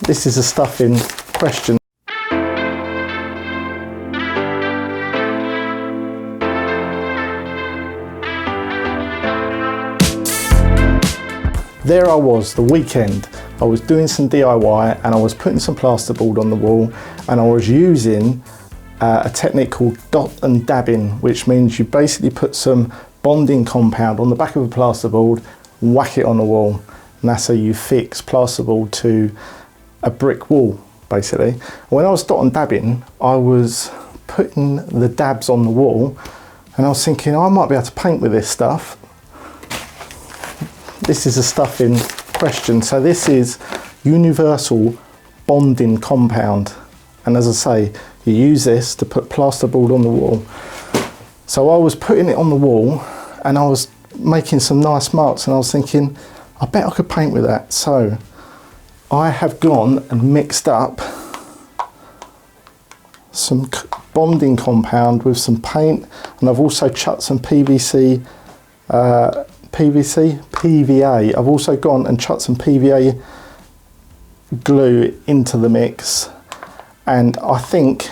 This is the stuff in question. There I was, the weekend. I was doing some DIY and I was putting some plasterboard on the wall, and I was using a technique called dot and dabbing, which means you basically put some bonding compound on the back of a plasterboard, whack it on the wall, and that's how you fix plasterboard to a brick wall, basically. When I was dot and dabbing, I was putting the dabs on the wall, and I was thinking, I might be able to paint with this stuff. This is the stuff in question. So this is universal bonding compound. And as I say, you use this to put plasterboard on the wall. So I was putting it on the wall and I was making some nice marks, and I was thinking, I bet I could paint with that. So I have gone and mixed up some bonding compound with some paint, and I've also chucked some PVA. I've also gone and chucked some PVA glue into the mix, and I think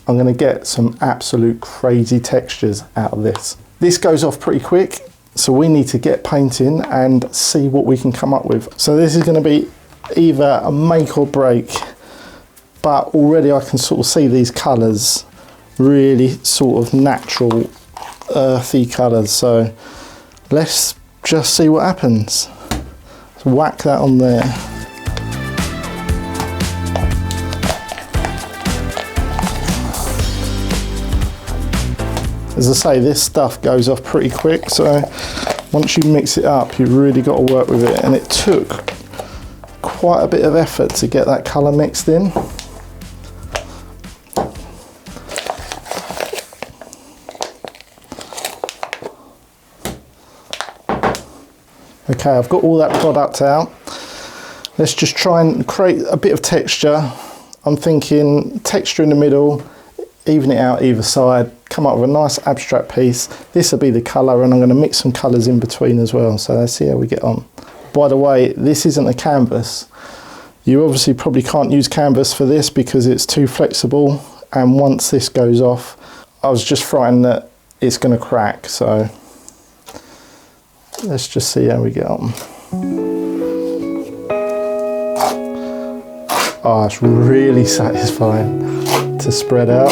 I'm going to get some absolute crazy textures out of this. This goes off pretty quick, so we need to get painting and see what we can come up with. So this is going to be either a make or break, but already I can sort of see these colours, really sort of natural earthy colours. So let's just see what happens. Let's whack that on there. As I say, this stuff goes off pretty quick, so once you mix it up, you've really got to work with it, and it took quite a bit of effort to get that colour mixed in. Okay, I've got all that product out. Let's just try and create a bit of texture. I'm thinking texture in the middle, even it out either side, come up with a nice abstract piece. This will be the colour, and I'm going to mix some colours in between as well. So let's see how we get on. By the way, this isn't a canvas. You obviously probably can't use canvas for this because it's too flexible, and once this goes off, I was just frightened that it's going to crack. So let's just see how we get on. Oh, it's really satisfying to spread out.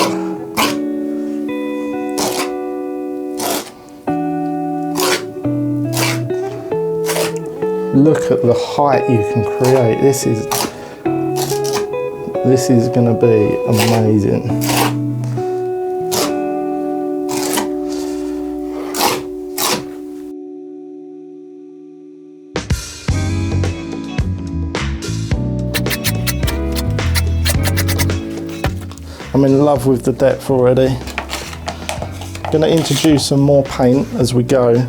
Look at the height you can create. This is going to be amazing. I'm in love with the depth already. I'm going to introduce some more paint as we go,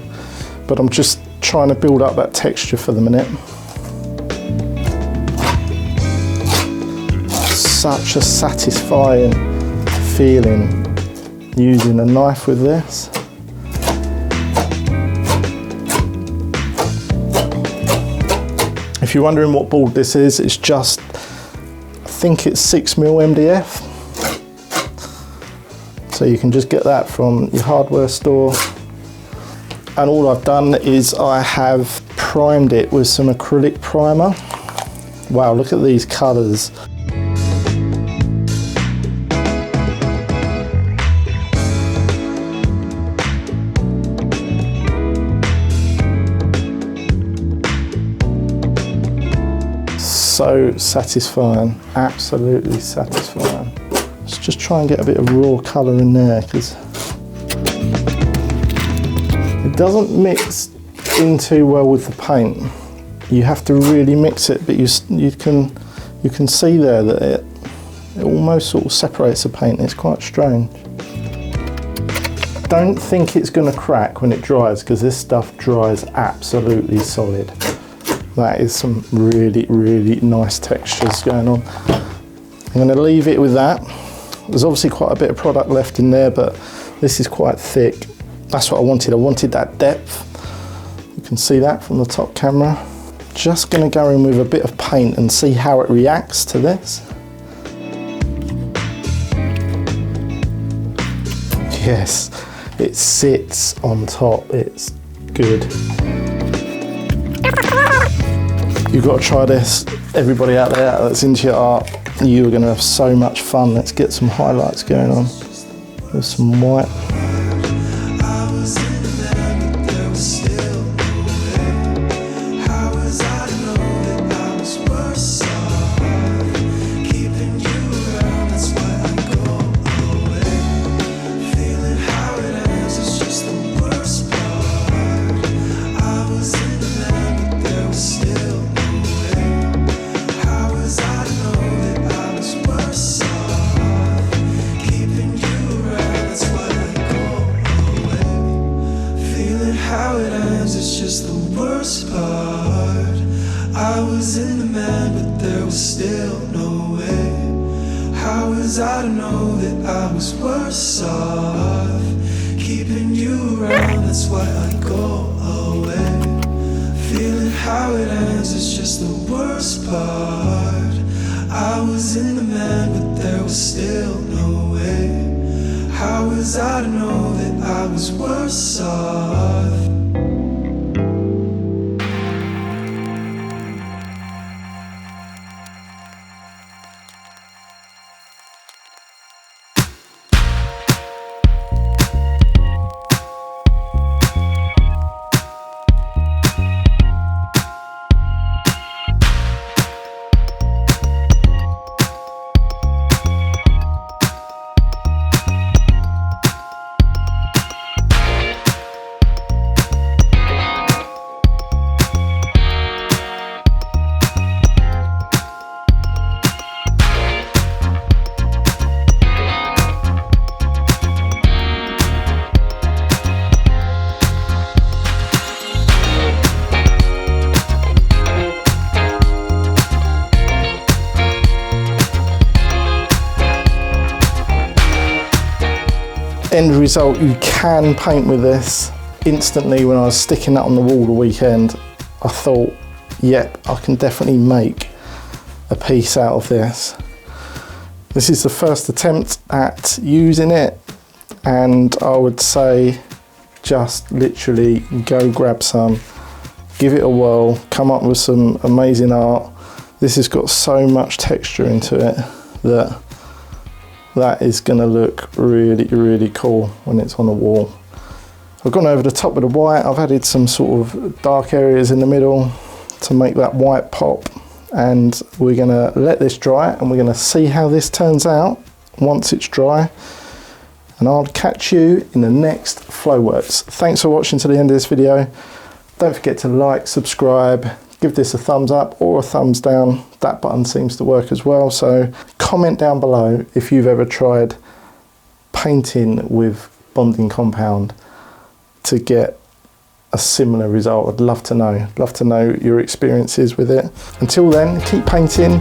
but I'm just trying to build up that texture for the minute. Such a satisfying feeling using a knife with this. If you're wondering what board this is, it's just, I think it's 6mm MDF. So you can just get that from your hardware store. And all I've done is I have primed it with some acrylic primer. Wow, look at these colours. So satisfying, absolutely satisfying. Let's just try and get a bit of raw colour in there, because it doesn't mix in too well with the paint. You have to really mix it, but you can see there that it almost sort of separates the paint. It's quite strange. Don't think it's going to crack when it dries, because this stuff dries absolutely solid. That is some really, really nice textures going on. I'm going to leave it with that. There's obviously quite a bit of product left in there, but this is quite thick. That's what I wanted. I wanted that depth. You can see that from the top camera. Just going to go in with a bit of paint and see how it reacts to this. Yes, it sits on top, it's good. You've got to try this. Everybody out there that's into your art, you are going to have so much fun. Let's get some highlights going on with some white. It's just the worst part. I was in the man, but there was still no way. How was I to know that I was worse off? Keeping you around, that's why I go away. Feeling how it ends is just the worst part. I was in the man, but there was still no way. How was I to know that I was worse off? End result, you can paint with this. Instantly when I was sticking that on the wall the weekend, I thought, yep, I can definitely make a piece out of this. This is the first attempt at using it, and I would say just literally go grab some, give it a whirl, come up with some amazing art. This has got so much texture into it that is going to look really, really cool when it's on a wall. I've gone over the top with the white. I've added some sort of dark areas in the middle to make that white pop, and we're going to let this dry and we're going to see how this turns out once it's dry, and I'll catch you in the next Flowworks. Thanks for watching to the end of this video. Don't forget to like, subscribe, give this a thumbs up or a thumbs down. That button seems to work as well. So comment down below if you've ever tried painting with bonding compound to get a similar result. I'd love to know your experiences with it. Until then, keep painting,